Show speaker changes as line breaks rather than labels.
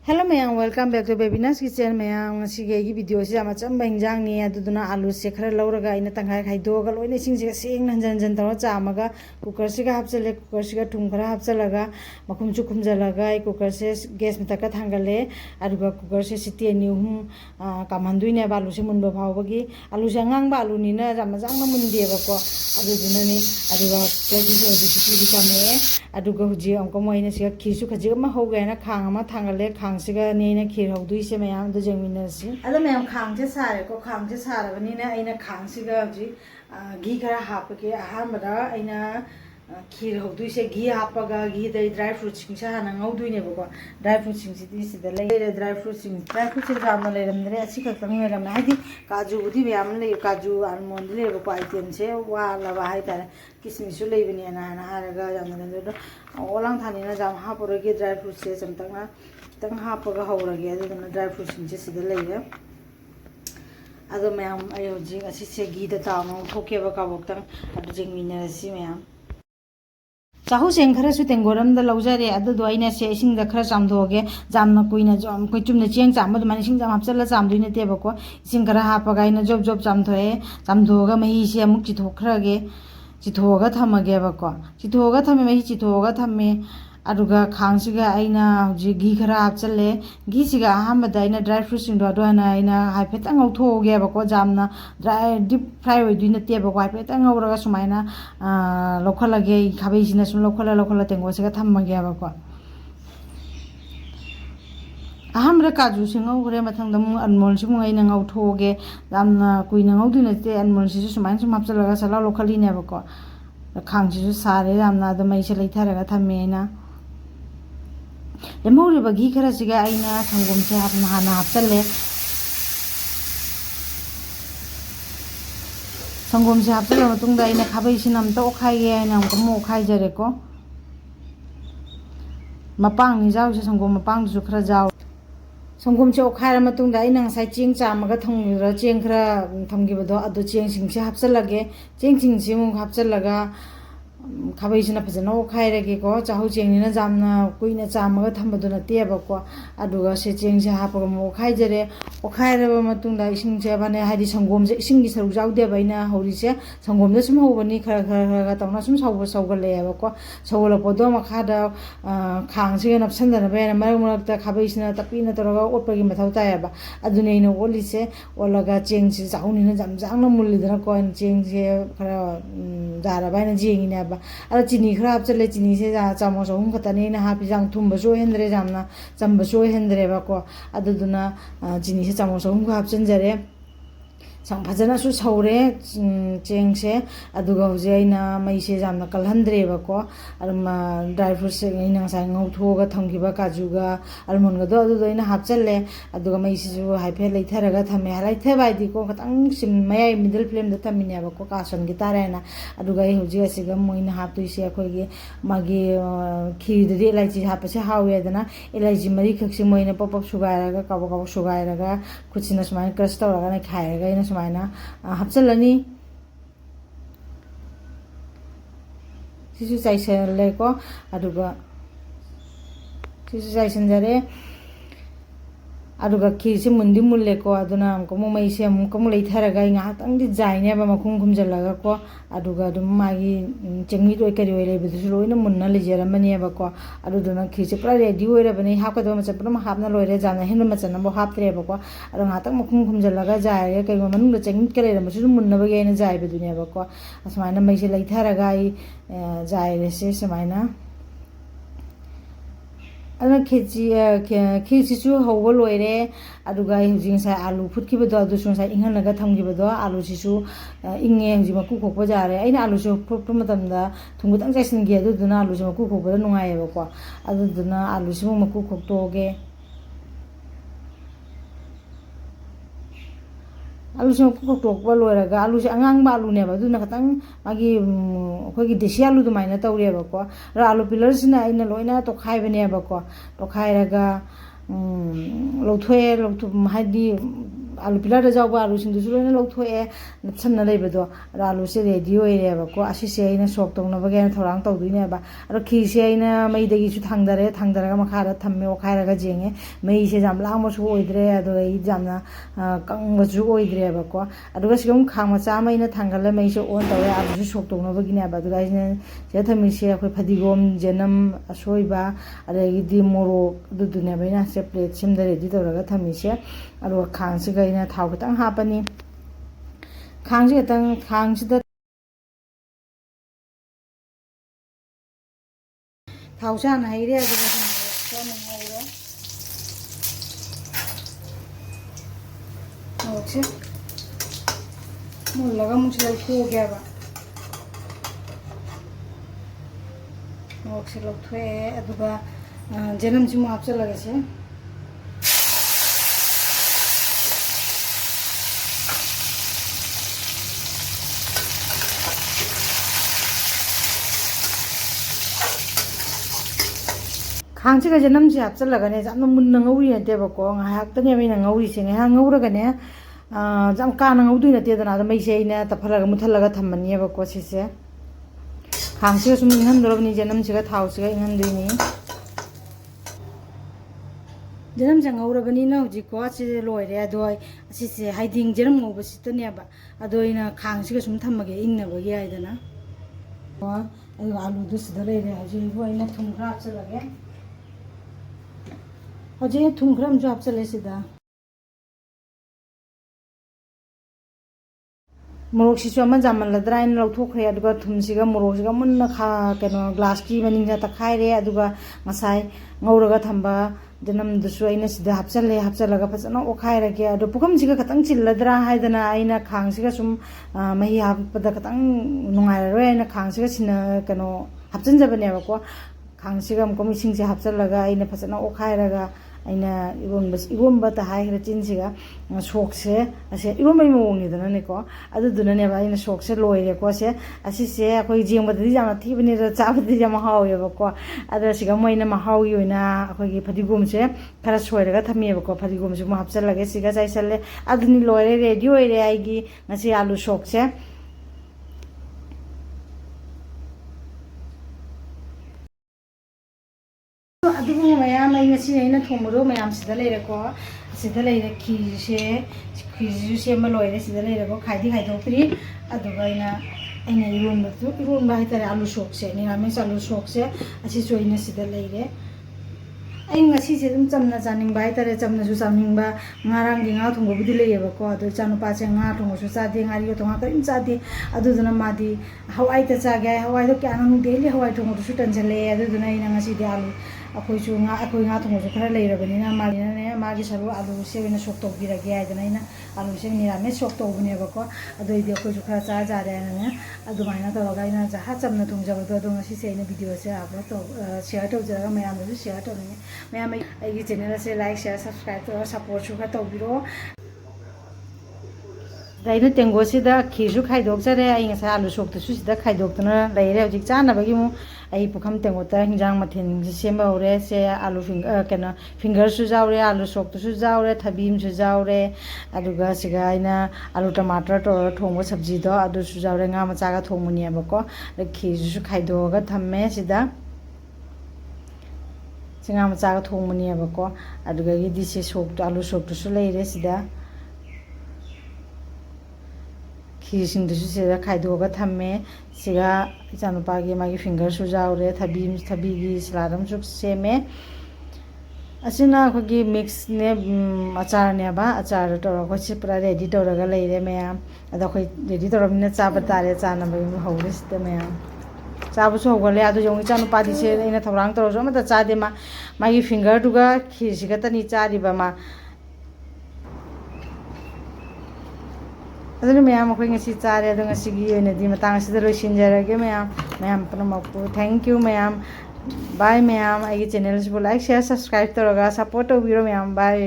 Hello ma'am welcome back to Babina's kitchen ma'am video से चंब हिंजांगनी आलू से खर लौरगा अगर तंखाई खाईदोग लोन सेंग हंजन हंजन तौर चामग कुकर से हापचल कुकर से थूम खर हापचलग मखुमचु खुमजलग कुकर से गैस मथक थांगले कुकर से सिटी अनी अहम कामहदने आलू से मुनब फाउबगी आलू से अंगांग आलूनी मजांग मुंदेबको सिटी कामे मोइन से खीरसु खजी हौगैना खांग थांगले खांगसिगा नेना खीर हौदुइसे मैम जेंगमिनसी मैम खांगसे सारेको खांगसे सारबनीना अइना खांगसिगा हजि घी खरा हापके अहानबदा अइना खीर हौदुइसे घी हापगा घी दई ड्राई फ्रूट सिंगसे हाना ngौदुइनेबको ड्राई फ्रूट सिंगसिदि सिदा लेरे ड्राई फ्रूट से जामना लेरमदरे असि खतंग लेरम हाइदि काजू बुदि ब्याम ले काजू आलमंड लेबको आइटम से वालाबा हाइतारे किसमिसु लेबनी ना हारगा जामना लेदो ओलांग थानिना जाम हापरोगे ड्राई फ्रूट से समतंगना तंग हापगा हौरगे अदुना ड्राई फ्रूट सिंगसे सिदा लेरे अदो मैम अय हजि असि से घी दा ताव थोकेबा काबोक्तंग अदु जेंगमिनसी मैम चाहू सेंग खर तेंगोरम लौजरे अने से इसिंग खर चामदोगे जामना कुना कोई चुमने चेंग चाम इसिंग हापचल चामदुई नतेबको इसिंग खर हापगा जोब जोब चामथोए चामथोगा मही से अमुक चिथोख्रगे चिथोगा थमगेबको चिथोगा थमे मही चिथोगा थमे अदुगा खांगसिगा अइना हजि घी खरा हापचले घी सिगा Ahmad अइना dry fruit सिंदो अदुना अइना हाइफेतंग ngौथोगेबको जामना dry deep fry ओइदुइ नतेबको हाइफेतंग ngौरगा सुमाइना लौखलगे खाबैसिना सुम लौखला तेंगोसिगा थमगेबको अहमद काजू से ngौरे मथंग अनमोल से मुंगैना ngौथोगे जामना कुइना ngौदुइ नते अनमोल से सुमाइन सुम हापचलगा सला लौखलिनेबको खांगसिसु सारे जामना अदु मैसे लैथरगा थमेना लेमौरिबा घी खरसिगा अइना संगोम से हाना हापचले संगोम से हापचल मतुंगदा अइना खाबैसिना अमता ओखाइगे अइना अमकम ओखाइजरेको मपांग नि जाउ से संगोम मपांग दुसु खरा जाउ संगोम से ओखाइरा मतुंगदा अइना ngasai चेंग चामगा थंगिरा चेंग खरा थमगिबदो अदु चेंग सिंगसे हापचलगे चेंग सिंगसे मु हापचलगा खाबैसिना फजना ओखाइरगेको चाहू चेंगनिना जामना कुइना चामगा थंबदो नतेबको अदुगा से चेंगसे हापगा मु ओखाइजरे ओखाइरबा मतुंगदा इसिंगसे बाने हाइदि संगोमसे इसिंगी सरुक जाउदेबैना हौरिसे संगोमदा सुम हौबनी खरा खरा तौना सुम सौगलेबको सौगलपदो मखादा खांगसिगा नपसंदना बेना मरक मरकता खाबैसिना तपिना तोरगा ओटपगी मथौ तायबा अदुनेनो ओलिसे ओलगा चेंगसे जाउनिना जामजांना मुल्लिदना कोइन चेंगसे खरा जाराबाइना जेंगिना चीनी खरा हापचले चीनी से चामच अहम खतने हापी जाम थुम सोहेंद्रे जामना चंब सोहेंद्रेबको अदुदुना चीनी से चामच अहम हापचनजरे फजनासु सौरे चेंग से अदुगा हजे अइना मैसे जामना कलहंद्रेबको अरमा ड्राई फ्रूट से अइना ngasai ngौथोगा थमगिबा काजूगा आलमंडगदो अदुदो अइना हापचले अदुगा मैसेसु हाइफे लैथरगा थमे हालाइथबाइदिको खतंग सिम मयाइ मिडल फ्लेम दा थमिनेबको कासनगि तारेना अदुगा अइ हजे असिगा मोइना हापतुइसे अखोइगे मागी खीरदि इलाइची हापसे हावेदना इलाइची मरी खक्से मोइना पप सुगाइरगा काबो काबो सुगाइरगा खुचिना सुमाइ क्रश तौरगा नै खाइरगा इना सुमाइना हापचलनी सिसु चाइसलेको अदुगा सिसु चाइसनजरे अदुगा खीर से मुंदी मुल्लेको अदुना हमको मैसे हमको लैथरगा ngahtangdi जाइनेबा मखुम खुमजलगाको अदुगा दुम मागी चेंगमी रोय करि ओइ लेबदुसु लोइना मुन्ना लेजरमनेबको अदुदुना खीर से पुरा रेडी ओइरबने हापकदो मचन पुरा हापना लोइरे जाना हेन मचन बो हापत्रेबको अदु ngahtang मखुम खुमजलगा जाइरे कइगो मनुंग चेंगमी कलेरमसु मुन्नबगे एना जाइबदुनेबको असमाइना मैसे लैथरगा जाइरे से समाइना खीरसिसु हौबा लोइरे अदुगा हजि ngasai आलू फुटखिबदो अदुसु ngasai इंहनगा थमगिबदो आलू सिसु इंगे हजि मकु खोकबा जारे अइना आलू सु फुटपा मतमदा थुंगतंग जाइसनगे अदुदुना आलू सु मकु खोकबदा नुंगाइबको अदुदुना आलू सु मकु खोकतोगे आलू से मकु खोकतोकबा लोइरगा आलू से अंगांग आलूनेबा अदुना खतंग मागी अखोइगी देसी आलू दुमाइना तौरेबको र आलू पिलरसिना अइना लोइना तोखाइबनेबको तोखाइरगा लौथोए हाइदि आलू पिलर जाऊब आलू सिंदुसु लोइना लौथोए नत्सन्ना लेबदो आलू से रेडी होइरेबको असिसे अइना सोक तौनबगे थौरांग तौदुइनेबा अरो खीसे अइना मैदगिसु थांदरगा मखारा थम्मे ओखाइरगा जेंगे मैसे जाम लांगबसु ओइद्रे अदो इ जामना कंगबसु ओइद्रेबको अदुगा सिगम खांग मचा मैना थांगले मैसे ऑन तौरे आलूसु सोक तौनबगिनेबा अदुगा अइना से थमिसे अखोइ फदिगोम जेनम असोइबा अदगिदि मोरोक अदुदुनेबा अइना से प्लेट सिमदा रेडी तौरगा थमिसे अदुगा खांगसिगा अइना थाव खतंग हापनी खांगसि खतंग खांगसिदा थाव सान हाइरे अदुगा मोरोकसे मुल्लगा मुझे लौथोगेबा मोरोकसे लौथोए अदुगा जेनमसिमु हापचलगसे खांसिगा जेनमसि हापचलगने जामना मुन्ना ngौरि नतेबको ngahakतने मैना ngौरिसे ngहा ngौरगने जाम काना ngौदुइ नतेदना मैसे अइना तफलगा मुथलगा थम्मनियबको सिसे खांसिगा सुम इंहनदरबनि जेनमसिगा थावसिगा इंहनदुइनि जेनमसे ngौरबनिना हुजिको असि लोइरे अदो असिसे हाइदिंग जेनम ngौबसितनेबा अदो अइना खांसिगा सुम थम्मगे इंगनबगे आइदना अदो आलूदु सिदा लेरे हजिबो अइना थुम खरा हापचलगे हजे थुम खरा हमसु हापचले सिदा मोरोकसिसु अमा जामलद्रा इन लौथोखरे अदुगा थुमसिगा मोरोकसिगा मुन्ना खा केनो ग्लास की मनिंगा तखाइरे अदुगा मसाइ ngौरगा थंबा जेनमदुसु अइना सिदा हापचलगा फजना ओखाइरगे अदु पुखमसिगा खतंग चिल्लद्रा हाइदना अइना खांगसिगा सुम मही हापदा खतंग नुंगाइररोय अइना खांगसिगा सिना केनो हापचनजबनेबको खांगसिगा मको मिसिंगसे हापचलगा अइना फजना ओखाइरगा अइना इरोंबा ता हाइखरा चिनसिगा सोकसे असे इरोंबई मओंगनिदनानेको अदुदुननेबा अइना सोकसे लोइरेको से असिसे अखोइ जेंबदि जामा थिबने र चाबदि जामा हाउयेबको अदु सिगा मोइना माहाउगी ओइना अखोइगी फदिगोमसे खरा सोइरगा थमियेबको फदिगोमसे मो हापचलगे सिगा चाइसले अदुनि लोइरे रेडी ओइरे आइगी ngasi आलू सोकसे अदुगु मयाम अइ ngasi अइना थोंबदो मयाम सिदा लेरेको सिदा लेरे खीजु सेम लोइरे सिदा लेरेको खाइदि खाइदोक्तरि अदुगा अइना इरोंबा हाइतारे आलू सोकसे निरामिस आलू सोकसे असिसु अइना सिदा लेरे अइ ngasi से दम चमना चानिंगबा हाइतारे चमनासु चानिंगबा ngaranggi nga thongबुदि लेयेबको अदु चानुपासे nga थोंगसु चादे ngariयो थोंगा करिम चादे अदुदुना मादि हवाई ता चागे हवाई दो क्या ननु डेली हवाई थोंगदुसु टनजले अदुदुना अइना ngasi दे आलू अखोइसु nga थोंगसु खरा लेरबनिना मालिनाने मागी सरु आलू से ओइना सोक तौबिरगे आइदना अइना आलू से निरामिस सोक तौबनेबको अदु इदि अखोइसु खरा चा जारेना अदुमाइना तौरगा अइना जहा चमना थोंजबदो अदु ngasi से अइना भिडियो से अपलोड तो शेयर तौजरगा मयामदु शेयर तौनिने मयाम अइगी चैनल से लाइक शेयर सब्सक्राइब तौर सपोर्ट सु खरा तौबिरो दाइनो तेंगोसिदा खीजु खाइदोक्चरे अइ ngasa आलू सोकतसु सिदा खाइदोक्तना लेरे हजिक चानाबगी मु अइ पुखम तेंगोता हिंजांग मथेन सेम हौरे से आलू फिंगर सु जाउरे आलू सोकतसु जाउरे थबीम सु जाउरे अदुगा सिगा अइना आलू टमाटर तौर थोंगो सब्जी दो अदु सु जाउरे nga मचागा थोंगमुनियाबको खीजु खाइदोगा थम्मे सिदा सिंगा मचागा थोंगमुनियाबको अदुगा गिदि से सोक आलू सोकतसु लेरे सिदा खीसिंदुसु सिदा खाइदोगा थम्मे सिगा इचानुपागी मागी फिंगर सु जाउरे थबीगी सलादम सु सेमे असिना अखोगी मिक्स ने अचार नेबा अचार तौर अखोइ पुरा रेडी तौरगा लेरे मयाम अदा अखोइ रेडी तौरमिना चाबा तारे चानबगी हौरे सिदा मयाम चाबसु हौगले अदु जोंगी चानुपादी से अइना थौरांग तौरसु अमता चादे मागी फिंगर दुगा खीसिगा तनि चारिबा मा अदुन मयाम अखोइ ngasi चारे अदु ngasi gi ओइनादि मतांग सिदा लोइसिनजरगे मयाम पुनमकु थैंक यू मयाम बाय मयाम आइगे चैनल से लाइक शेयर सब्सक्राइब तौरगा सपोर्ट तौबिरो मयाम बाय।